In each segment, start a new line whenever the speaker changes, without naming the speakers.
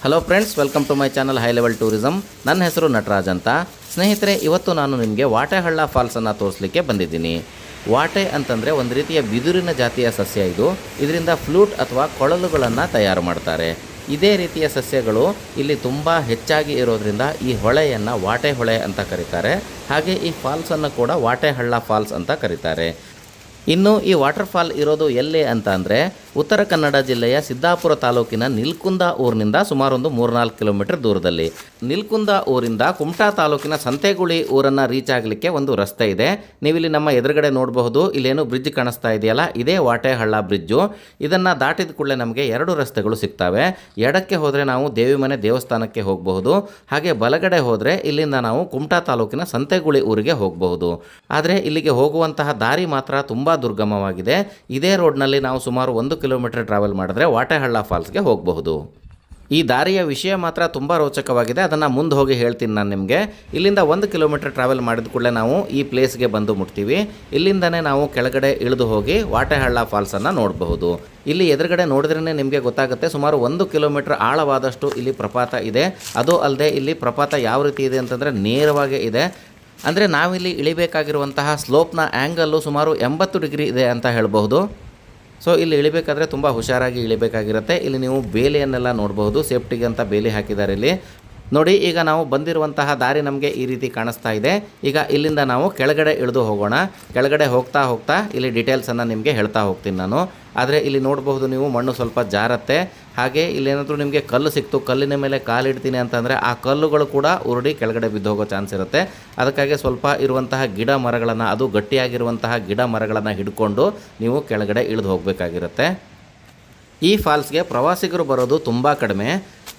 Hello friends, welcome to my channel high level tourism. ನನ್ನ ಹೆಸರು ನಟರಾಜ್ ಅಂತ. ಸ್ನೇಹಿತರೆ, ಇವತ್ತು ನಾನು ನಿಮಗೆ ವಾಟೆಹಳ್ಳ ಫಾಲ್ಸನ್ನು ತೋರಿಸಲಿಕ್ಕೆ ಬಂದಿದ್ದೀನಿ. ವಾಟೆ ಅಂತಂದರೆ ಒಂದು ರೀತಿಯ ಬಿದುರಿನ ಜಾತಿಯ ಸಸ್ಯ ಇದು. ಇದರಿಂದ ಫ್ಲೂಟ್ ಅಥವಾ ಕೊಳಲುಗಳನ್ನು ತಯಾರು ಮಾಡ್ತಾರೆ. ಇದೇ ರೀತಿಯ ಸಸ್ಯಗಳು ಇಲ್ಲಿ ತುಂಬ ಹೆಚ್ಚಾಗಿ ಇರೋದ್ರಿಂದ ಈ ಹೊಳೆಯನ್ನು ವಾಟೆ ಹೊಳೆ ಅಂತ ಕರೀತಾರೆ. ಹಾಗೆ ಈ ಫಾಲ್ಸನ್ನು ಕೂಡ ವಾಟೆಹಳ್ಳ ಫಾಲ್ಸ್ ಅಂತ ಕರೀತಾರೆ. ಇನ್ನು ಈ ವಾಟರ್ ಫಾಲ್ ಇರೋದು ಎಲ್ಲಿ ಅಂತ ಅಂದರೆ ಉತ್ತರ ಕನ್ನಡ ಜಿಲ್ಲೆಯ ಸಿದ್ದಾಪುರ ತಾಲೂಕಿನ ನಿಲ್ಕುಂದ ಊರಿನಿಂದ ಸುಮಾರು ಒಂದು 3-4 ಕಿಲೋಮೀಟರ್ ದೂರದಲ್ಲಿ. ನಿಲ್ಕುಂದ ಊರಿಂದ ಕುಮಟಾ ತಾಲೂಕಿನ ಸಂತೆಗುಳಿ ಊರನ್ನು ರೀಚ್ ಆಗಲಿಕ್ಕೆ ಒಂದು ರಸ್ತೆ ಇದೆ. ನೀವಿಲ್ಲಿ ನಮ್ಮ ಎದುರುಗಡೆ ನೋಡಬಹುದು, ಇಲ್ಲೇನು ಬ್ರಿಡ್ಜ್ ಕಾಣಿಸ್ತಾ ಇದೆಯಲ್ಲ, ಇದೇ ವಾಟೆಹಳ್ಳ ಬ್ರಿಡ್ಜು. ಇದನ್ನು ದಾಟಿದ ಕೂಡಲೇ ನಮಗೆ 2 ರಸ್ತೆಗಳು ಸಿಗ್ತವೆ. ಎಡಕ್ಕೆ ಹೋದರೆ ನಾವು ದೇವಿಮನೆ ದೇವಸ್ಥಾನಕ್ಕೆ ಹೋಗಬಹುದು, ಹಾಗೆ ಬಲಗಡೆ ಹೋದರೆ ಇಲ್ಲಿಂದ ನಾವು ಕುಮಟಾ ತಾಲೂಕಿನ ಸಂತೆಗುಳಿ ಊರಿಗೆ ಹೋಗಬಹುದು. ಆದರೆ ಇಲ್ಲಿಗೆ ಹೋಗುವಂತಹ ದಾರಿ ಮಾತ್ರ ತುಂಬ ದುರ್ಗಮವಾಗಿದೆ. ಇದೇ ರೋಡ್ನಲ್ಲಿ ನಾವು ಸುಮಾರು 1 ಕಿಲೋಮೀಟರ್ ಟ್ರಾವೆಲ್ ಮಾಡಿದ್ರೆ ವಾಟೆಹಳ್ಳ ಫಾಲ್ಸ್ಗೆ ಹೋಗಬಹುದು. ಈ ದಾರಿಯ ವಿಷಯ ಮಾತ್ರ ತುಂಬ ರೋಚಕವಾಗಿದೆ. ಅದನ್ನು ಮುಂದೆ ಹೋಗಿ ಹೇಳ್ತೀನಿ ನಾನು ನಿಮಗೆ. ಇಲ್ಲಿಂದ 1 ಕಿಲೋಮೀಟರ್ ಟ್ರಾವೆಲ್ ಮಾಡಿದ ಕೂಡಲೇ ನಾವು ಈ ಪ್ಲೇಸ್ಗೆ ಬಂದು ಮುಟ್ತೀವಿ. ಇಲ್ಲಿಂದನೇ ನಾವು ಕೆಳಗಡೆ ಇಳಿದು ಹೋಗಿ ವಾಟೆಹಳ್ಳ ಫಾಲ್ಸನ್ನು ನೋಡಬಹುದು. ಇಲ್ಲಿ ಎದುರುಗಡೆ ನೋಡಿದ್ರೇ ನಿಮಗೆ ಗೊತ್ತಾಗುತ್ತೆ, ಸುಮಾರು 1 ಕಿಲೋಮೀಟರ್ ಆಳವಾದಷ್ಟು ಇಲ್ಲಿ ಪ್ರಪಾತ ಇದೆ. ಅದು ಅಲ್ಲದೆ ಇಲ್ಲಿ ಪ್ರಪಾತ ಯಾವ ರೀತಿ ಇದೆ ಅಂತಂದರೆ ನೇರವಾಗಿ ಇದೆ. ಅಂದರೆ ನಾವಿಲ್ಲಿ ಇಳಿಬೇಕಾಗಿರುವಂತಹ ಸ್ಲೋಪ್ನ ಆ್ಯಂಗಲ್ಲು ಸುಮಾರು 80 ಡಿಗ್ರಿ ಇದೆ ಅಂತ ಹೇಳಬಹುದು. ಸೊ ಇಲ್ಲಿ ಇಳಿಬೇಕಾದ್ರೆ ತುಂಬ ಹುಷಾರಾಗಿ ಇಳಿಬೇಕಾಗಿರುತ್ತೆ. ಇಲ್ಲಿ ನೀವು ಬೇಲಿಯನ್ನೆಲ್ಲ ನೋಡಬಹುದು, ಸೇಫ್ಟಿಗೆ ಅಂತ ಬೇಲಿ ಹಾಕಿದ್ದಾರೆ ಇಲ್ಲಿ ನೋಡಿ. ಈಗ ನಾವು ಬಂದಿರುವಂತಹ ದಾರಿ ನಮಗೆ ಈ ರೀತಿ ಕಾಣಿಸ್ತಾ ಇದೆ. ಈಗ ಇಲ್ಲಿಂದ ನಾವು ಕೆಳಗಡೆ ಇಳಿದು ಹೋಗೋಣ. ಕೆಳಗಡೆ ಹೋಗ್ತಾ ಹೋಗ್ತಾ ಇಲ್ಲಿ ಡೀಟೇಲ್ಸನ್ನು ನಿಮಗೆ ಹೇಳ್ತಾ ಹೋಗ್ತೀನಿ ನಾನು. ಆದರೆ ಇಲ್ಲಿ ನೋಡಬಹುದು ನೀವು, ಮಣ್ಣು ಸ್ವಲ್ಪ ಜಾರತ್ತೆ. ಹಾಗೆ ಇಲ್ಲೇನಾದರೂ ನಿಮಗೆ ಕಲ್ಲು ಸಿಕ್ತು, ಕಲ್ಲಿನ ಮೇಲೆ ಕಾಲಿಡ್ತೀನಿ ಅಂತಂದರೆ ಆ ಕಲ್ಲುಗಳು ಕೂಡ ಉರುಡಿ ಕೆಳಗಡೆ ಬಿದ್ದೋಗೋ ಚಾನ್ಸ್ ಇರುತ್ತೆ. ಅದಕ್ಕಾಗಿ ಸ್ವಲ್ಪ ಇರುವಂತಹ ಗಿಡ ಮರಗಳನ್ನು, ಅದು ಗಟ್ಟಿಯಾಗಿರುವಂತಹ ಗಿಡ ಮರಗಳನ್ನು ಹಿಡ್ಕೊಂಡು ನೀವು ಕೆಳಗಡೆ ಇಳಿದು ಹೋಗಬೇಕಾಗಿರುತ್ತೆ. ಈ ಫಾಲ್ಸ್ಗೆ ಪ್ರವಾಸಿಗರು ಬರೋದು ತುಂಬ ಕಡಿಮೆ.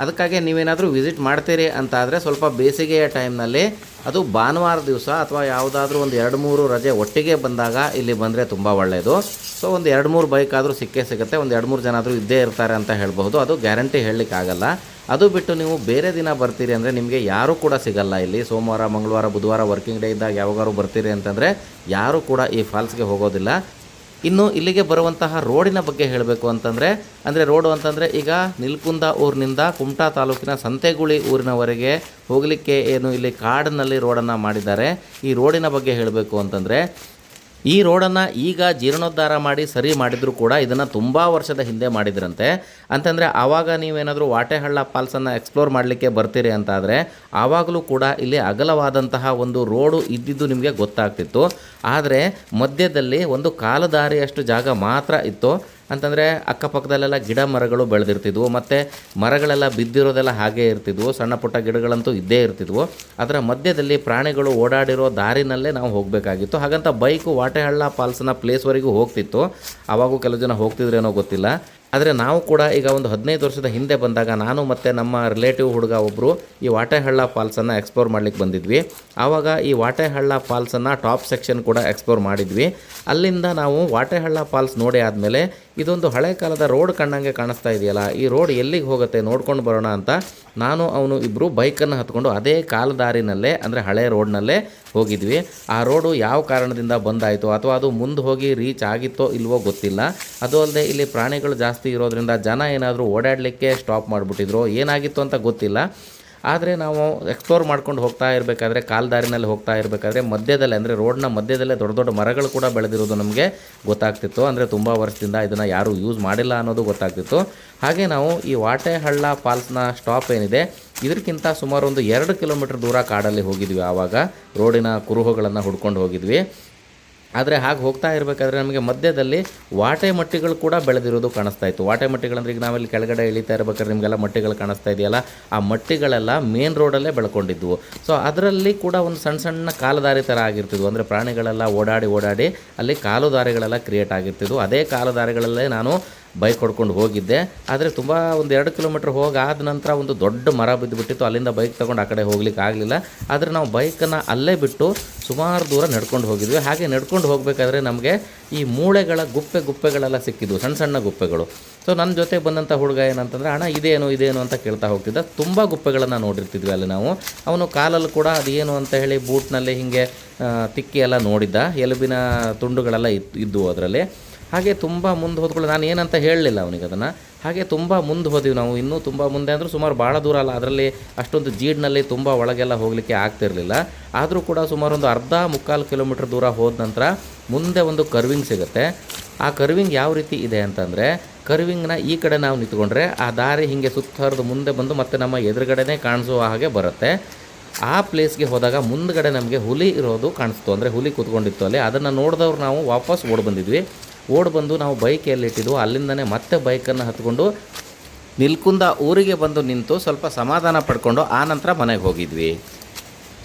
ಅದಕ್ಕಾಗಿ ನೀವೇನಾದರೂ ವಿಸಿಟ್ ಮಾಡ್ತೀರಿ ಅಂತ ಆದರೆ ಸ್ವಲ್ಪ ಬೇಸಿಗೆಯ ಟೈಮ್ನಲ್ಲಿ, ಅದು ಭಾನುವಾರ ದಿವಸ ಅಥವಾ ಯಾವುದಾದ್ರೂ ಒಂದು 2-3 ರಜೆ ಒಟ್ಟಿಗೆ ಬಂದಾಗ ಇಲ್ಲಿ ಬಂದರೆ ತುಂಬ ಒಳ್ಳೆಯದು. ಸೊ ಒಂದು 2-3 ಬೈಕ್ ಆದರೂ ಸಿಕ್ಕೇ ಸಿಗುತ್ತೆ. ಒಂದು 2-3 ಜನ ಆದರೂ ಇದ್ದೇ ಇರ್ತಾರೆ ಅಂತ ಹೇಳ್ಬಹುದು. ಅದು ಗ್ಯಾರಂಟಿ ಹೇಳಲಿಕ್ಕಾಗಲ್ಲ. ಅದು ಬಿಟ್ಟು ನೀವು ಬೇರೆ ದಿನ ಬರ್ತೀರಿ ಅಂದರೆ ನಿಮಗೆ ಯಾರೂ ಕೂಡ ಸಿಗಲ್ಲ ಇಲ್ಲಿ. ಸೋಮವಾರ, ಮಂಗಳವಾರ, ಬುಧವಾರ ವರ್ಕಿಂಗ್ ಡೇ ಇದ್ದಾಗ ಯಾವಾಗಾರು ಬರ್ತೀರಿ ಅಂತಂದರೆ ಯಾರೂ ಕೂಡ ಈ ಫಾಲ್ಸ್ಗೆ ಹೋಗೋದಿಲ್ಲ. ಇನ್ನು ಇಲ್ಲಿಗೆ ಬರುವಂತಹ ರೋಡಿನ ಬಗ್ಗೆ ಹೇಳಬೇಕು ಅಂತಂದರೆ, ರೋಡು ಅಂತಂದರೆ ಈಗ ನಿಲ್ಕುಂದ ಊರಿನಿಂದ ಕುಮಟಾ ತಾಲೂಕಿನ ಸಂತೆಗುಳಿ ಊರಿನವರೆಗೆ ಹೋಗಲಿಕ್ಕೆ ಏನು ಇಲ್ಲಿ ಕಾಡಿನಲ್ಲಿ ರೋಡನ್ನು ಮಾಡಿದ್ದಾರೆ. ಈ ರೋಡಿನ ಬಗ್ಗೆ ಹೇಳಬೇಕು ಅಂತಂದರೆ, ಈ ರೋಡನ್ನು ಈಗ ಜೀರ್ಣೋದ್ಧಾರ ಮಾಡಿ ಸರಿ ಮಾಡಿದರೂ ಕೂಡ ಇದನ್ನು ತುಂಬ ವರ್ಷದ ಹಿಂದೆ ಮಾಡಿದ್ರಂತೆ. ಅಂತಂದರೆ ಆವಾಗ ನೀವೇನಾದರೂ ವಾಟೆಹಳ್ಳ ಫಾಲ್ಸನ್ನು ಎಕ್ಸ್ಪ್ಲೋರ್ ಮಾಡಲಿಕ್ಕೆ ಬರ್ತೀರಿ ಅಂತಾದರೆ ಆವಾಗಲೂ ಕೂಡ ಇಲ್ಲಿ ಅಗಲವಾದಂತಹ ಒಂದು ರೋಡು ಇದ್ದಿದ್ದು ನಿಮಗೆ ಗೊತ್ತಾಗ್ತಿತ್ತು. ಆದರೆ ಮಧ್ಯದಲ್ಲಿ ಒಂದು ಕಾಲುದಾರಿಯಷ್ಟು ಜಾಗ ಮಾತ್ರ ಇತ್ತು. ಅಂತಂದರೆ ಅಕ್ಕಪಕ್ಕದಲ್ಲೆಲ್ಲ ಗಿಡ ಮರಗಳು ಬೆಳೆದಿರ್ತಿದ್ವು, ಮತ್ತು ಮರಗಳೆಲ್ಲ ಬಿದ್ದಿರೋದೆಲ್ಲ ಹಾಗೇ ಇರ್ತಿದ್ವು. ಸಣ್ಣ ಪುಟ್ಟ ಗಿಡಗಳಂತೂ ಇದ್ದೇ ಇರ್ತಿದ್ವು. ಅದರ ಮಧ್ಯದಲ್ಲಿ ಪ್ರಾಣಿಗಳು ಓಡಾಡಿರೋ ದಾರಿನಲ್ಲೇ ನಾವು ಹೋಗಬೇಕಾಗಿತ್ತು. ಹಾಗಂತ ಬೈಕು ವಾಟೆಹಳ್ಳ ಫಾಲ್ಸ್ನ ಪ್ಲೇಸ್ವರೆಗೂ ಹೋಗ್ತಿತ್ತು. ಆವಾಗೂ ಕೆಲವು ಜನ ಹೋಗ್ತಿದ್ರೇನೋ ಗೊತ್ತಿಲ್ಲ. ಆದರೆ ನಾವು ಕೂಡ ಈಗ ಒಂದು 15 ವರ್ಷದ ಹಿಂದೆ ಬಂದಾಗ ನಾನು ಮತ್ತು ನಮ್ಮ ರಿಲೇಟಿವ್ ಹುಡುಗ ಒಬ್ಬರು ಈ ವಾಟೆಹಳ್ಳ ಫಾಲ್ಸನ್ನು ಎಕ್ಸ್ಪ್ಲೋರ್ ಮಾಡಲಿಕ್ಕೆ ಬಂದಿದ್ವಿ. ಆವಾಗ ಈ ವಾಟೆಹಳ್ಳ ಫಾಲ್ಸನ್ನು ಟಾಪ್ ಸೆಕ್ಷನ್ ಕೂಡ ಎಕ್ಸ್ಪ್ಲೋರ್ ಮಾಡಿದ್ವಿ. ಅಲ್ಲಿಂದ ನಾವು ವಾಟೆಹಳ್ಳ ಫಾಲ್ಸ್ ನೋಡಿ ಆದಮೇಲೆ ಇದೊಂದು ಹಳೆ ಕಾಲದ ರೋಡ್ ಕಣ್ಣಂಗೆ ಕಾಣಿಸ್ತಾ ಇದೆಯಲ್ಲ, ಈ ರೋಡ್ ಎಲ್ಲಿಗೆ ಹೋಗುತ್ತೆ ನೋಡ್ಕೊಂಡು ಬರೋಣ ಅಂತ ನಾನು ಅವನು ಇಬ್ಬರು ಬೈಕನ್ನು ಹತ್ಕೊಂಡು ಅದೇ ಕಾಲುದಾರಿನಲ್ಲೇ, ಅಂದರೆ ಹಳೆ ರೋಡ್ನಲ್ಲೇ ಹೋಗಿದ್ವಿ. ಆ ರೋಡು ಯಾವ ಕಾರಣದಿಂದ ಬಂದಾಯಿತು ಅಥವಾ ಅದು ಮುಂದೆ ಹೋಗಿ ರೀಚ್ ಆಗಿತ್ತೋ ಇಲ್ವೋ ಗೊತ್ತಿಲ್ಲ. ಅದು ಅಲ್ಲದೆ ಇಲ್ಲಿ ಪ್ರಾಣಿಗಳು ಜಾಸ್ತಿ ಇರೋದ್ರಿಂದ ಜನ ಏನಾದರೂ ಓಡಾಡಲಿಕ್ಕೆ ಸ್ಟಾಪ್ ಮಾಡಿಬಿಟ್ಟಿದ್ರು, ಏನಾಗಿತ್ತು ಅಂತ ಗೊತ್ತಿಲ್ಲ. ಆದರೆ ನಾವು ಎಕ್ಸ್ಪ್ಲೋರ್ ಮಾಡ್ಕೊಂಡು ಹೋಗ್ತಾ ಇರಬೇಕಾದ್ರೆ, ಕಾಲ್ದಾರಿನಲ್ಲಿ ಹೋಗ್ತಾ ಇರಬೇಕಾದ್ರೆ ಮಧ್ಯದಲ್ಲೇ, ಅಂದರೆ ರೋಡ್ನ ಮಧ್ಯದಲ್ಲೇ ದೊಡ್ಡ ದೊಡ್ಡ ಮರಗಳು ಕೂಡ ಬೆಳೆದಿರೋದು ನಮಗೆ ಗೊತ್ತಾಗ್ತಿತ್ತು. ಅಂದರೆ ತುಂಬ ವರ್ಷದಿಂದ ಇದನ್ನು ಯಾರೂ ಯೂಸ್ ಮಾಡಿಲ್ಲ ಅನ್ನೋದು ಗೊತ್ತಾಗ್ತಿತ್ತು. ಹಾಗೆ ನಾವು ಈ ವಾಟೆಹಳ್ಳ ಫಾಲ್ಸ್ನ ಸ್ಟಾಪ್ ಏನಿದೆ ಇದಕ್ಕಿಂತ ಸುಮಾರು ಒಂದು 2 ಕಿಲೋಮೀಟರ್ ದೂರ ಕಾಡಲ್ಲಿ ಹೋಗಿದ್ವಿ. ಆವಾಗ ರೋಡಿನ ಕುರುಹುಗಳನ್ನು ಹುಡ್ಕೊಂಡು ಹೋಗಿದ್ವಿ. ಆದರೆ ಹಾಗೆ ಹೋಗ್ತಾ ಇರಬೇಕಾದ್ರೆ ನಮಗೆ ಮಧ್ಯದಲ್ಲಿ ವಾಟೆ ಮಟ್ಟಿಗಳು ಕೂಡ ಬೆಳೆದಿರೋದು ಕಾಣಿಸ್ತಾ ಇತ್ತು. ವಾಟೆ ಮಟ್ಟಿಗಳಂದ್ರೆ ಈಗ ನಾವಿಲ್ಲಿ ಕೆಳಗಡೆ ಇಳಿತಾ ಇರಬೇಕಾದ್ರೆ ನಿಮಗೆಲ್ಲ ಮಟ್ಟಿಗಳು ಕಾಣಿಸ್ತಾ ಇದೆಯಲ್ಲ, ಆ ಮಟ್ಟಿಗಳೆಲ್ಲ ಮೇನ್ ರೋಡಲ್ಲೇ ಬೆಳ್ಕೊಂಡಿದ್ವು. ಸೊ ಅದರಲ್ಲಿ ಕೂಡ ಒಂದು ಸಣ್ಣ ಸಣ್ಣ ಕಾಲುದಾರಿ ಥರ ಆಗಿರ್ತಿದ್ವು. ಅಂದರೆ ಪ್ರಾಣಿಗಳೆಲ್ಲ ಓಡಾಡಿ ಅಲ್ಲಿ ಕಾಲುದಾರಿಗಳೆಲ್ಲ ಕ್ರಿಯೇಟ್ ಆಗಿರ್ತಿದ್ವು. ಅದೇ ಕಾಲುದಾರಿಗಳಲ್ಲೇ ನಾನು ಬೈಕ್ ಹೊಡ್ಕೊಂಡು ಹೋಗಿದ್ದೆ. ಆದರೆ ತುಂಬ ಒಂದು 2 ಕಿಲೋಮೀಟ್ರ್ ಹೋಗಾದ ನಂತರ ಒಂದು ದೊಡ್ಡ ಮರ ಬಿದ್ದುಬಿಟ್ಟಿತ್ತು. ಅಲ್ಲಿಂದ ಬೈಕ್ ತೊಗೊಂಡು ಆ ಕಡೆ ಹೋಗ್ಲಿಕ್ಕೆ ಆಗಲಿಲ್ಲ. ಆದರೆ ನಾವು ಬೈಕನ್ನು ಅಲ್ಲೇ ಬಿಟ್ಟು ಸುಮಾರು ದೂರ ನಡ್ಕೊಂಡು ಹೋಗಿದ್ವಿ. ಹಾಗೆ ನಡ್ಕೊಂಡು ಹೋಗಬೇಕಾದ್ರೆ ನಮಗೆ ಈ ಮೂಳೆಗಳ ಗುಪ್ಪೆಗಳೆಲ್ಲ ಸಿಕ್ಕಿದ್ವು, ಸಣ್ಣ ಸಣ್ಣ ಗುಪ್ಪೆಗಳು. ಸೊ ನನ್ನ ಜೊತೆ ಬಂದಂಥ ಹುಡುಗ ಏನಂತಂದರೆ, ಅಣ್ಣ ಇದೇನು ಅಂತ ಕೇಳ್ತಾ ಹೋಗ್ತಿದ್ದ. ತುಂಬ ಗುಪ್ಪೆಗಳನ್ನು ನೋಡಿರ್ತಿದ್ವಿ ಅಲ್ಲಿ ನಾವು. ಅವನು ಕಾಲಲ್ಲಿ ಕೂಡ ಅದೇನು ಅಂತ ಹೇಳಿ ಬೂಟ್ನಲ್ಲಿ ಹೀಗೆ ತಿಕ್ಕಿ ಎಲ್ಲ ನೋಡಿದ್ದ. ಎಲುಬಿನ ತುಂಡುಗಳೆಲ್ಲ ಇದ್ದವು ಅದರಲ್ಲಿ. ಹಾಗೆ ತುಂಬ ಮುಂದೆ ಹೋದ್ಕೊಳ್ಳಿ ನಾನು ಏನಂತ ಹೇಳಲಿಲ್ಲ ಅವನಿಗೆ ಅದನ್ನು. ಹಾಗೆ ತುಂಬ ಮುಂದೆ ಹೋದ್ವಿ ನಾವು, ಇನ್ನೂ ತುಂಬ ಮುಂದೆ ಅಂದರೂ ಸುಮಾರು ಭಾಳ ದೂರ ಅಲ್ಲ, ಅದರಲ್ಲಿ ಅಷ್ಟೊಂದು ಜೀಡ್ನಲ್ಲಿ ತುಂಬ ಒಳಗೆಲ್ಲ ಹೋಗಲಿಕ್ಕೆ ಆಗ್ತಿರಲಿಲ್ಲ. ಆದರೂ ಕೂಡ ಸುಮಾರು ಒಂದು ಅರ್ಧ ಮುಕ್ಕಾಲು ಕಿಲೋಮೀಟ್ರ್ ದೂರ ಹೋದ ನಂತರ ಮುಂದೆ ಒಂದು ಕರ್ವಿಂಗ್ ಸಿಗುತ್ತೆ. ಆ ಕರ್ವಿಂಗ್ ಯಾವ ರೀತಿ ಇದೆ ಅಂತಂದರೆ, ಕರ್ವಿಂಗ್ನ ಈ ಕಡೆ ನಾವು ನಿಂತ್ಕೊಂಡ್ರೆ ಆ ದಾರಿ ಹೀಗೆ ಸುತ್ತಹರಿದು ಮುಂದೆ ಬಂದು ಮತ್ತೆ ನಮ್ಮ ಎದುರುಗಡೆನೇ ಕಾಣಿಸುವ ಹಾಗೆ ಬರುತ್ತೆ. ಆ ಪ್ಲೇಸ್ಗೆ ಹೋದಾಗ ಮುಂದ್ಗಡೆ ನಮಗೆ ಹುಲಿ ಇರೋದು ಕಾಣಿಸ್ತು, ಅಂದರೆ ಹುಲಿ ಕೂತ್ಕೊಂಡಿತ್ತು ಅಲ್ಲಿ. ಅದನ್ನು ನೋಡಿದವ್ರು ನಾವು ವಾಪಸ್ ಬಂದಿದ್ವಿ. ಬಂದು ನಾವು ಬೈಕ್ ಎಲ್ಲಿಟ್ಟಿದ್ವು ಅಲ್ಲಿಂದನೇ ಮತ್ತೆ ಬೈಕನ್ನು ಹತ್ಕೊಂಡು ನಿಲ್ಕುಂದ ಊರಿಗೆ ಬಂದು ನಿಂತು ಸ್ವಲ್ಪ ಸಮಾಧಾನ ಪಡ್ಕೊಂಡು ಆ ನಂತರ ಮನೆಗೆ ಹೋಗಿದ್ವಿ.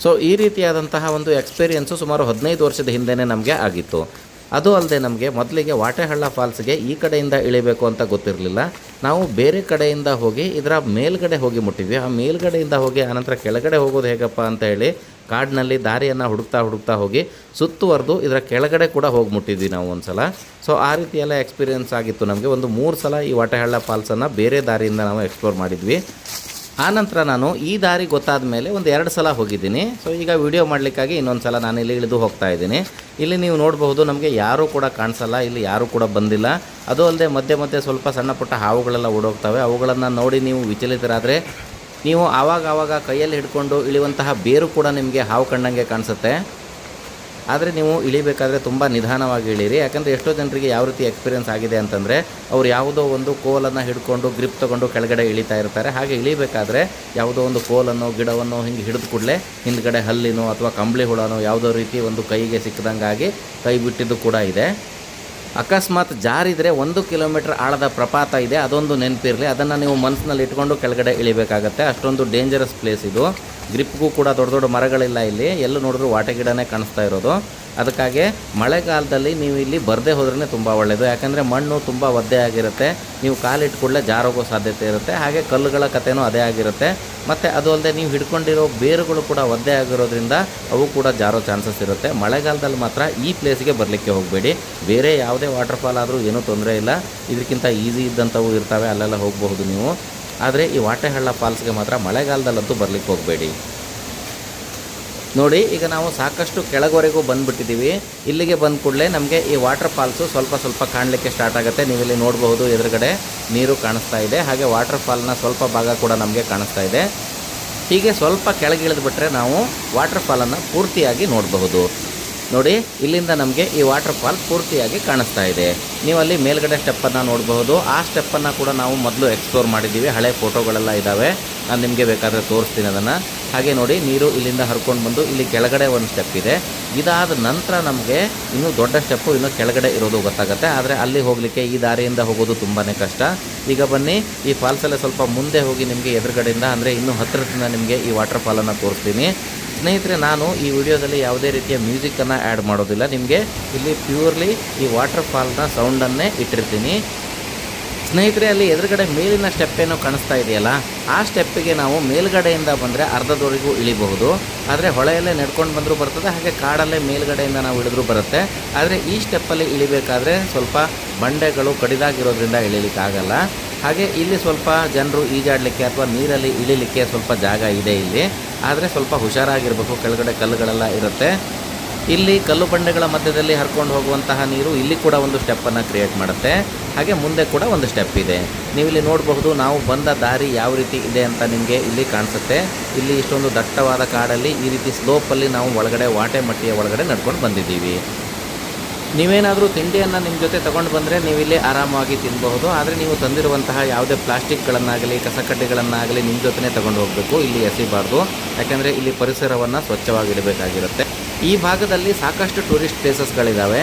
ಸೊ ಈ ರೀತಿಯಾದಂತಹ ಒಂದು ಎಕ್ಸ್ಪೀರಿಯೆನ್ಸು ಸುಮಾರು 15 ವರ್ಷದ ಹಿಂದೆಯೇ ನಮಗೆ ಆಗಿತ್ತು. ಅದು ಅಲ್ಲದೆ ನಮಗೆ ಮೊದಲಿಗೆ ವಾಟೆಹಳ್ಳ ಫಾಲ್ಸ್ಗೆ ಈ ಕಡೆಯಿಂದ ಇಳಿಬೇಕು ಅಂತ ಗೊತ್ತಿರಲಿಲ್ಲ. ನಾವು ಬೇರೆ ಕಡೆಯಿಂದ ಹೋಗಿ ಇದರ ಮೇಲ್ಗಡೆ ಹೋಗಿ ಮುಟ್ಟಿದ್ವಿ. ಆ ಮೇಲ್ಗಡೆಯಿಂದ ಹೋಗಿ ಆನಂತರ ಕೆಳಗಡೆ ಹೋಗೋದು ಹೇಗಪ್ಪ ಅಂತ ಹೇಳಿ ಕಾಡಿನಲ್ಲಿ ದಾರಿಯನ್ನು ಹುಡುಕ್ತಾ ಹೋಗಿ ಸುತ್ತುವರೆದು ಇದರ ಕೆಳಗಡೆ ಕೂಡ ಹೋಗಿ ಮುಟ್ಟಿದ್ವಿ ನಾವು ಒಂದು ಸಲ. ಸೊ ಆ ರೀತಿಯೆಲ್ಲ ಎಕ್ಸ್ಪೀರಿಯೆನ್ಸ್ ಆಗಿತ್ತು ನಮಗೆ. ಒಂದು 3 ಸಲ ಈ ವಾಟೆಹಳ್ಳ ಫಾಲ್ಸನ್ನು ಬೇರೆ ದಾರಿಯಿಂದ ನಾವು ಎಕ್ಸ್ಪ್ಲೋರ್ ಮಾಡಿದ್ವಿ. ಆನಂತರ ನಾನು ಈ ದಾರಿ ಗೊತ್ತಾದ ಮೇಲೆ ಒಂದು 2 ಸಲ ಹೋಗಿದ್ದೀನಿ. ಸೊ ಈಗ ವಿಡಿಯೋ ಮಾಡಲಿಕ್ಕಾಗಿ ಇನ್ನೊಂದು ಸಲ ನಾನು ಇಲ್ಲಿ ಇಳಿದು ಹೋಗ್ತಾ ಇದ್ದೀನಿ. ಇಲ್ಲಿ ನೀವು ನೋಡಬಹುದು, ನಮಗೆ ಯಾರೂ ಕೂಡ ಕಾಣಿಸಲ್ಲ, ಇಲ್ಲಿ ಯಾರೂ ಕೂಡ ಬಂದಿಲ್ಲ. ಅದು ಅಲ್ಲದೆ ಮಧ್ಯೆ ಸ್ವಲ್ಪ ಸಣ್ಣ ಪುಟ್ಟ ಹಾವುಗಳೆಲ್ಲ ಓಡೋಗ್ತವೆ. ಅವುಗಳನ್ನು ನೋಡಿ ನೀವು ವಿಚಲಿತರಾದರೆ ನೀವು ಆವಾಗ ಕೈಯಲ್ಲಿ ಹಿಡ್ಕೊಂಡು ಇಳಿಯುವಂತಹ ಬೇರು ಕೂಡ ನಿಮಗೆ ಹಾವು ಕಂಡಂಗೆ ಕಾಣಿಸುತ್ತೆ. ಆದರೆ ನೀವು ಇಳಿಬೇಕಾದ್ರೆ ತುಂಬ ನಿಧಾನವಾಗಿ ಇಳೀರಿ. ಯಾಕಂದರೆ ಎಷ್ಟೋ ಜನರಿಗೆ ಯಾವ ರೀತಿ ಎಕ್ಸ್ಪೀರಿಯೆನ್ಸ್ ಆಗಿದೆ ಅಂತಂದರೆ, ಅವ್ರು ಯಾವುದೋ ಒಂದು ಕೋಲನ್ನು ಹಿಡ್ಕೊಂಡು ಗ್ರಿಪ್ ತೊಗೊಂಡು ಕೆಳಗಡೆ ಇಳಿತಾ ಇರ್ತಾರೆ. ಹಾಗೆ ಇಳಿಬೇಕಾದ್ರೆ ಯಾವುದೋ ಒಂದು ಕೋಲನ್ನು ಗಿಡವನ್ನು ಹಿಂಗೆ ಹಿಡಿದು ಕೂಡಲೇ ಹಿಂದ್ಗಡೆ ಹಲ್ಲಿನೋ ಅಥವಾ ಕಂಬಳಿ ಹುಳನೋ ಯಾವುದೋ ರೀತಿ ಒಂದು ಕೈಗೆ ಸಿಕ್ಕದಂಗಾಗಿ ಕೈ ಬಿಟ್ಟಿದ್ದು ಕೂಡ ಇದೆ. ಅಕಸ್ಮಾತ್ ಜಾರಿದರೆ 1 ಕಿಲೋಮೀಟರ್ ಆಳದ ಪ್ರಪಾತ ಇದೆ, ಅದೊಂದು ನೆನಪಿರಲಿ. ಅದನ್ನು ನೀವು ಮನಸ್ಸಿನಲ್ಲಿ ಇಟ್ಕೊಂಡು ಕೆಳಗಡೆ ಇಳಿಬೇಕಾಗತ್ತೆ. ಅಷ್ಟೊಂದು ಡೇಂಜರಸ್ ಪ್ಲೇಸ್ ಇದು. ಗ್ರಿಪ್ಗೂ ಕೂಡ ದೊಡ್ಡ ದೊಡ್ಡ ಮರಗಳಿಲ್ಲ ಇಲ್ಲಿ, ಎಲ್ಲೂ ನೋಡಿದ್ರೂ ವಾಟೆ ಗಿಡನೇ ಕಾಣಿಸ್ತಾ ಇರೋದು. ಅದಕ್ಕಾಗಿ ಮಳೆಗಾಲದಲ್ಲಿ ನೀವು ಇಲ್ಲಿ ಬರದೇ ಹೋದ್ರೇ ತುಂಬ ಒಳ್ಳೆಯದು. ಯಾಕಂದರೆ ಮಣ್ಣು ತುಂಬ ಒದ್ದೆ ಆಗಿರುತ್ತೆ, ನೀವು ಕಾಲಿಟ್ಟು ಕೂಡಲೇ ಜಾರೋಗೋ ಸಾಧ್ಯತೆ ಇರುತ್ತೆ. ಹಾಗೆ ಕಲ್ಲುಗಳ ಕಥೆನೂ ಅದೇ ಆಗಿರುತ್ತೆ. ಮತ್ತು ಅದು ಅಲ್ಲದೆ ನೀವು ಹಿಡ್ಕೊಂಡಿರೋ ಬೇರುಗಳು ಕೂಡ ಒದ್ದೆ ಆಗಿರೋದ್ರಿಂದ ಅವು ಕೂಡ ಜಾರೋ ಚಾನ್ಸಸ್ ಇರುತ್ತೆ. ಮಳೆಗಾಲದಲ್ಲಿ ಮಾತ್ರ ಈ ಪ್ಲೇಸ್ಗೆ ಬರಲಿಕ್ಕೆ ಹೋಗಬೇಡಿ. ಬೇರೆ ಯಾವುದೇ ವಾಟರ್ಫಾಲ್ ಆದರೂ ಏನೂ ತೊಂದರೆ ಇಲ್ಲ, ಇದಕ್ಕಿಂತ ಈಸಿ ಇದ್ದಂಥವು ಇರ್ತವೆ, ಅಲ್ಲೆಲ್ಲ ಹೋಗಬಹುದು ನೀವು. ಆದರೆ ಈ ವಾಟೆಹಳ್ಳ ಫಾಲ್ಸ್ಗೆ ಮಾತ್ರ ಮಳೆಗಾಲದಲ್ಲಂತೂ ಬರಲಿಕ್ಕೆ ಹೋಗಬೇಡಿ. ನೋಡಿ, ಈಗ ನಾವು ಸಾಕಷ್ಟು ಕೆಳಗವರೆಗೂ ಬಂದುಬಿಟ್ಟಿದ್ದೀವಿ. ಇಲ್ಲಿಗೆ ಬಂದ ಕೂಡಲೇ ನಮಗೆ ಈ ವಾಟರ್ ಫಾಲ್ಸು ಸ್ವಲ್ಪ ಕಾಣಲಿಕ್ಕೆ ಸ್ಟಾರ್ಟ್ ಆಗುತ್ತೆ. ನೀವಿಲ್ಲಿ ನೋಡಬಹುದು, ಎದುರುಗಡೆ ನೀರು ಕಾಣಿಸ್ತಾ ಇದೆ. ಹಾಗೆ ವಾಟರ್ ಫಾಲ್ನ ಸ್ವಲ್ಪ ಭಾಗ ಕೂಡ ನಮಗೆ ಕಾಣಿಸ್ತಾ ಇದೆ. ಹೀಗೆ ಸ್ವಲ್ಪ ಕೆಳಗಿಳಿದ್ಬಿಟ್ರೆ ನಾವು ವಾಟರ್ ಫಾಲನ್ನು ಪೂರ್ತಿಯಾಗಿ ನೋಡಬಹುದು. ನೋಡಿ, ಇಲ್ಲಿಂದ ನಮಗೆ ಈ ವಾಟರ್ ಫಾಲ್ ಪೂರ್ತಿಯಾಗಿ ಕಾಣಿಸ್ತಾ ಇದೆ. ನೀವು ಅಲ್ಲಿ ಮೇಲ್ಗಡೆ ಸ್ಟೆಪ್ಪನ್ನು ನೋಡಬಹುದು. ಆ ಸ್ಟೆಪ್ಪನ್ನು ಕೂಡ ನಾವು ಮೊದಲು ಎಕ್ಸ್ಪ್ಲೋರ್ ಮಾಡಿದ್ದೀವಿ. ಹಳೆ ಫೋಟೋಗಳೆಲ್ಲ ಇದ್ದಾವೆ, ನಾನು ನಿಮಗೆ ಬೇಕಾದರೆ ತೋರಿಸ್ತೀನಿ ಅದನ್ನು. ಹಾಗೆ ನೋಡಿ, ನೀರು ಇಲ್ಲಿಂದ ಹರ್ಕೊಂಡು ಬಂದು ಇಲ್ಲಿ ಕೆಳಗಡೆ ಒಂದು ಸ್ಟೆಪ್ ಇದೆ. ಇದಾದ ನಂತರ ನಮಗೆ ಇನ್ನೂ ದೊಡ್ಡ ಸ್ಟೆಪ್ಪು ಇನ್ನೂ ಕೆಳಗಡೆ ಇರೋದು ಗೊತ್ತಾಗುತ್ತೆ. ಆದರೆ ಅಲ್ಲಿ ಹೋಗಲಿಕ್ಕೆ ಈ ದಾರಿಯಿಂದ ಹೋಗೋದು ತುಂಬಾ ಕಷ್ಟ. ಈಗ ಬನ್ನಿ, ಈ ಫಾಲ್ಸಲ್ಲೇ ಸ್ವಲ್ಪ ಮುಂದೆ ಹೋಗಿ ನಿಮಗೆ ಎದುರುಗಡೆಯಿಂದ, ಅಂದರೆ ಇನ್ನೂ ಹತ್ತಿರದಿಂದ ನಿಮಗೆ ಈ ವಾಟರ್ ಫಾಲನ್ನು ತೋರಿಸ್ತೀನಿ. ಸ್ನೇಹಿತರೆ, ನಾನು ಈ ವಿಡಿಯೋದಲ್ಲಿ ಯಾವುದೇ ರೀತಿಯ ಮ್ಯೂಸಿಕ್ಕನ್ನು ಆ್ಯಡ್ ಮಾಡೋದಿಲ್ಲ. ನಿಮಗೆ ಇಲ್ಲಿ ಪ್ಯೂರ್ಲಿ ಈ ವಾಟರ್ ಫಾಲ್ನ ಸೌಂಡನ್ನೇ ಇಟ್ಟಿರ್ತೀನಿ. ಸ್ನೇಹಿತರೆ, ಅಲ್ಲಿ ಎದುರುಗಡೆ ಮೇಲಿನ ಸ್ಟೆಪ್ ಏನೋ ಕಾಣಿಸ್ತಾ ಇದೆಯಲ್ಲ, ಆ ಸ್ಟೆಪ್ಪಿಗೆ ನಾವು ಮೇಲ್ಗಡೆಯಿಂದ ಬಂದರೆ ಅರ್ಧದವರೆಗೂ ಇಳಿಬಹುದು. ಆದರೆ ಹೊಳೆಯಲ್ಲೇ ನಡ್ಕೊಂಡು ಬಂದರೂ ಬರ್ತದೆ, ಹಾಗೆ ಕಾಡಲ್ಲೇ ಮೇಲ್ಗಡೆಯಿಂದ ನಾವು ಇಳಿದ್ರೂ ಬರುತ್ತೆ. ಆದರೆ ಈ ಸ್ಟೆಪ್ಪಲ್ಲಿ ಇಳಿಬೇಕಾದ್ರೆ ಸ್ವಲ್ಪ ಬಂಡೆಗಳು ಕಡಿದಾಗಿರೋದ್ರಿಂದ ಇಳಿಲಿಕ್ಕಾಗಲ್ಲ. ಹಾಗೆ ಇಲ್ಲಿ ಸ್ವಲ್ಪ ಜನರು ಈಜಾಡಲಿಕ್ಕೆ ಅಥವಾ ನೀರಲ್ಲಿ ಇಳಿಲಿಕ್ಕೆ ಸ್ವಲ್ಪ ಜಾಗ ಇದೆ ಇಲ್ಲಿ. ಆದರೆ ಸ್ವಲ್ಪ ಹುಷಾರಾಗಿರಬೇಕು, ಕೆಳಗಡೆ ಕಲ್ಲುಗಳೆಲ್ಲ ಇರುತ್ತೆ. ಇಲ್ಲಿ ಕಲ್ಲು ಬಂಡೆಗಳ ಮಧ್ಯದಲ್ಲಿ ಹರ್ಕೊಂಡು ಹೋಗುವಂತಹ ನೀರು ಇಲ್ಲಿ ಕೂಡ ಒಂದು ಸ್ಟೆಪ್ಪನ್ನು ಕ್ರಿಯೇಟ್ ಮಾಡುತ್ತೆ. ಹಾಗೆ ಮುಂದೆ ಕೂಡ ಒಂದು ಸ್ಟೆಪ್ ಇದೆ. ನೀವಿಲ್ಲಿ ನೋಡಬಹುದು, ನಾವು ಬಂದ ದಾರಿ ಯಾವ ರೀತಿ ಇದೆ ಅಂತ ನಿಮಗೆ ಇಲ್ಲಿ ಕಾಣಿಸುತ್ತೆ. ಇಲ್ಲಿ ಇಷ್ಟೊಂದು ದಟ್ಟವಾದ ಕಾಡಲ್ಲಿ ಈ ರೀತಿ ಸ್ಲೋಪಲ್ಲಿ ನಾವು ಒಳಗಡೆ ವಾಟೆ ಮಟ್ಟಿಯ ಒಳಗಡೆ ನಡ್ಕೊಂಡು ಬಂದಿದ್ದೀವಿ. ನೀವೇನಾದರೂ ತಿಂಡಿಯನ್ನು ನಿಮ್ಮ ಜೊತೆ ತೊಗೊಂಡು ಬಂದರೆ ನೀವಿಲ್ಲಿ ಆರಾಮಾಗಿ ತಿನ್ನಬಹುದು. ಆದರೆ ನೀವು ತಂದಿರುವಂತಹ ಯಾವುದೇ ಪ್ಲಾಸ್ಟಿಕ್ಗಳನ್ನಾಗಲಿ ಕಸಕಡ್ಡಿಗಳನ್ನಾಗಲಿ ನಿಮ್ಮ ಜೊತೆನೇ ತೊಗೊಂಡು ಹೋಗಬೇಕು, ಇಲ್ಲಿ ಎಸಿಬಾರ್ದು. ಯಾಕೆಂದರೆ ಇಲ್ಲಿ ಪರಿಸರವನ್ನು ಸ್ವಚ್ಛವಾಗಿಡಬೇಕಾಗಿರುತ್ತೆ. ಈ ಭಾಗದಲ್ಲಿ ಸಾಕಷ್ಟು ಟೂರಿಸ್ಟ್ ಪ್ಲೇಸಸ್ಗಳಿದ್ದಾವೆ.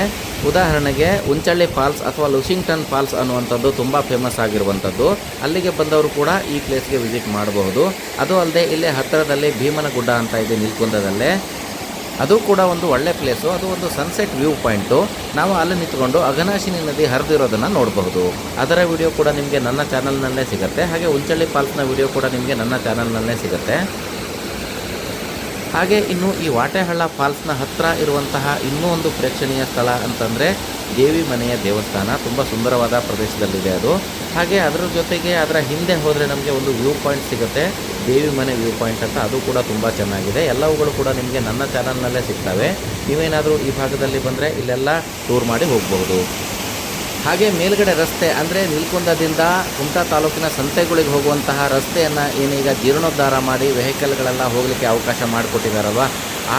ಉದಾಹರಣೆಗೆ ಉಂಚಳ್ಳಿ ಫಾಲ್ಸ್ ಅಥವಾ ಲುಷಿಂಗ್ಟನ್ ಫಾಲ್ಸ್ ಅನ್ನುವಂಥದ್ದು ತುಂಬ ಫೇಮಸ್ ಆಗಿರುವಂಥದ್ದು. ಅಲ್ಲಿಗೆ ಬಂದವರು ಕೂಡ ಈ ಪ್ಲೇಸ್ಗೆ ವಿಸಿಟ್ ಮಾಡಬಹುದು. ಅದು ಅಲ್ಲದೆ ಇಲ್ಲೇ ಹತ್ತಿರದಲ್ಲಿ ಭೀಮನಗುಡ್ಡ ಅಂತ ಇದೆ ನಿಲ್ಕುಂದದಲ್ಲೇ, ಅದು ಕೂಡ ಒಂದು ಒಳ್ಳೆ ಪ್ಲೇಸು. ಅದು ಒಂದು ಸನ್ಸೆಟ್ ವ್ಯೂ ಪಾಯಿಂಟು. ನಾವು ಅಲ್ಲಿ ನಿಂತ್ಕೊಂಡು ಅಘನಾಶಿನಿ ನದಿ ಹರಿದಿರೋದನ್ನು ನೋಡಬಹುದು. ಅದರ ವಿಡಿಯೋ ಕೂಡ ನಿಮಗೆ ನನ್ನ ಚಾನಲ್ನಲ್ಲೇ ಸಿಗುತ್ತೆ. ಹಾಗೆ ಉಂಚಳ್ಳಿ ಫಾಲ್ಸ್ನ ವಿಡಿಯೋ ಕೂಡ ನಿಮಗೆ ನನ್ನ ಚಾನಲ್ನಲ್ಲೇ ಸಿಗುತ್ತೆ. ಹಾಗೆ ಇನ್ನು ಈ ವಾಟೆಹಳ್ಳ ಫಾಲ್ಸ್ನ ಹತ್ತಿರ ಇರುವಂತಹ ಇನ್ನೂ ಒಂದು ಪ್ರೇಕ್ಷಣೀಯ ಸ್ಥಳ ಅಂತಂದರೆ ದೇವಿ ಮನೆಯ ದೇವಸ್ಥಾನ. ತುಂಬ ಸುಂದರವಾದ ಪ್ರದೇಶದಲ್ಲಿದೆ ಅದು. ಹಾಗೆ ಅದರ ಜೊತೆಗೆ ಅದರ ಹಿಂದೆ ಹೋದರೆ ನಮಗೆ ಒಂದು ವ್ಯೂ ಪಾಯಿಂಟ್ ಸಿಗುತ್ತೆ, ದೇವಿ ಮನೆ ವ್ಯೂ ಪಾಯಿಂಟ್ ಅಂತ. ಅದು ಕೂಡ ತುಂಬ ಚೆನ್ನಾಗಿದೆ. ಎಲ್ಲವುಗಳು ಕೂಡ ನಿಮಗೆ ನನ್ನ ಚಾನಲ್ನಲ್ಲೇ ಸಿಗ್ತವೆ. ನೀವೇನಾದರೂ ಈ ಭಾಗದಲ್ಲಿ ಬಂದರೆ ಇಲ್ಲೆಲ್ಲ ಟೂರ್ ಮಾಡಿ ಹೋಗಬಹುದು. ಹಾಗೆ ಮೇಲ್ಗಡೆ ರಸ್ತೆ ಅಂದರೆ ನಿಲ್ಕುಂದದಿಂದ ಕುಮಟಾ ತಾಲೂಕಿನ ಸಂತೆಗಳಿಗೆ ಹೋಗುವಂತಹ ರಸ್ತೆಯನ್ನು ಏನೀಗ ಜೀರ್ಣೋದ್ಧಾರ ಮಾಡಿ ವೆಹಿಕಲ್ಗಳೆಲ್ಲ ಹೋಗಲಿಕ್ಕೆ ಅವಕಾಶ ಮಾಡಿಕೊಟ್ಟಿದ್ದಾರಲ್ವ,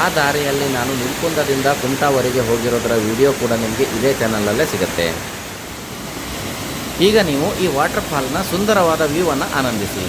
ಆ ದಾರಿಯಲ್ಲಿ ನಾನು ನಿಲ್ಕುಂದದಿಂದ ಕುಮಟಾವರೆಗೆ ಹೋಗಿರೋದರ ವಿಡಿಯೋ ಕೂಡ ನಿಮಗೆ ಇದೇ ಚಾನಲಲ್ಲೇ ಸಿಗುತ್ತೆ. ಈಗ ನೀವು ಈ ವಾಟರ್ ಫಾಲ್ನ ಸುಂದರವಾದ ವ್ಯೂವನ್ನು ಆನಂದಿಸಿ.